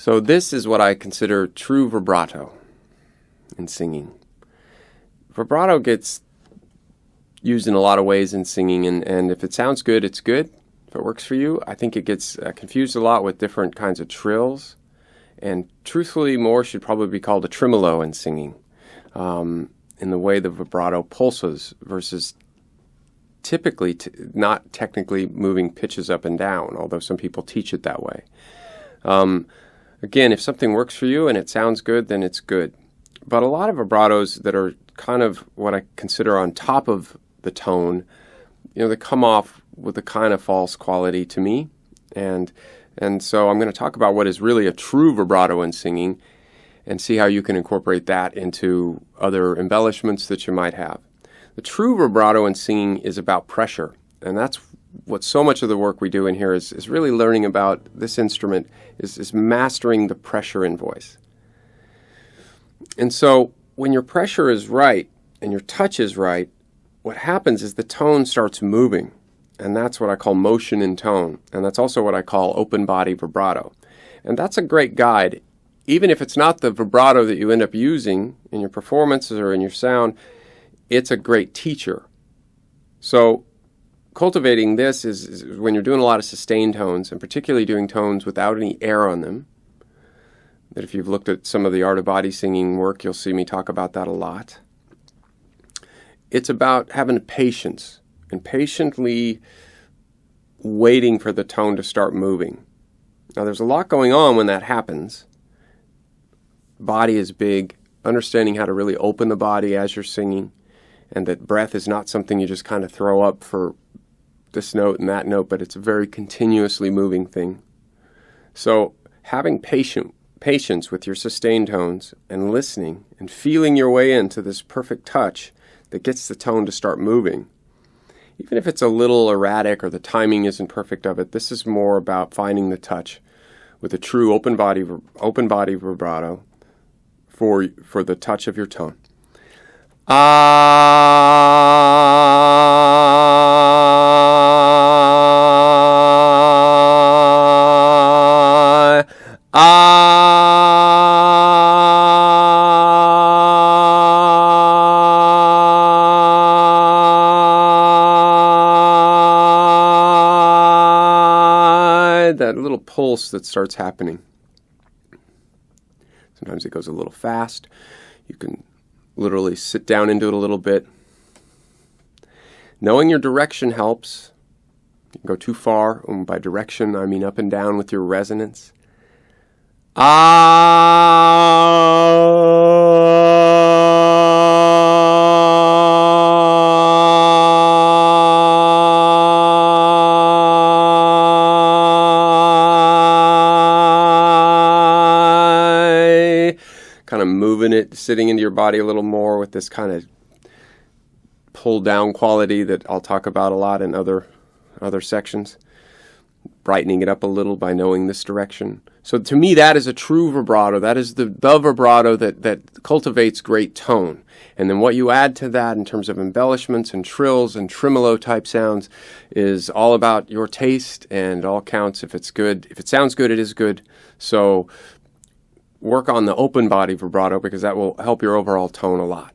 So this is what I consider true vibrato in singing. Vibrato gets used in a lot of ways in singing, and if it sounds good, it's good. If it works for you, I think it gets confused a lot with different kinds of trills, and truthfully, more should probably be called a tremolo in singing, in the way the vibrato pulses versus typically not technically moving pitches up and down, although some people teach it that way. Again, if something works for you and it sounds good, then it's good. But a lot of vibratos that are kind of what I consider on top of the tone, they come off with a kind of false quality to me. And so I'm going to talk about what is really a true vibrato in singing and see how you can incorporate that into other embellishments that you might have. The true vibrato in singing is about pressure, and that's what so much of the work we do in here is really learning about this instrument, is mastering the pressure in voice. And so when your pressure is right and your touch is right, what happens is the tone starts moving, and that's what I call motion in tone, and that's also what I call open body vibrato. And that's a great guide. Even if it's not the vibrato that you end up using in your performances or in your sound, it's a great teacher. So cultivating this is when you're doing a lot of sustained tones, and particularly doing tones without any air on them. That if you've looked at some of the art of body singing work, you'll see me talk about that a lot. It's about having patience and patiently waiting for the tone to start moving. Now, there's a lot going on when that happens. Body is big, understanding how to really open the body as you're singing, and that breath is not something you just kind of throw up for this note and that note, but it's a very continuously moving thing. So having patience with your sustained tones and listening and feeling your way into this perfect touch that gets the tone to start moving. Even if it's a little erratic or the timing isn't perfect of it, this is more about finding the touch with a true open body vibrato for the touch of your tone. That little pulse that starts happening. Sometimes it goes a little fast. You can literally sit down into it a little bit. Knowing your direction helps. You can go too far. And by direction, I mean up and down with your resonance. Kind of moving it, sitting into your body a little more with this kind of pull down quality that I'll talk about a lot in other sections. Brightening it up a little by knowing this direction. So to me, that is a true vibrato. That is the vibrato that cultivates great tone. And then what you add to that in terms of embellishments and trills and tremolo type sounds is all about your taste, and it all counts. If it's good, if it sounds good, it is good. So work on the open body vibrato because that will help your overall tone a lot.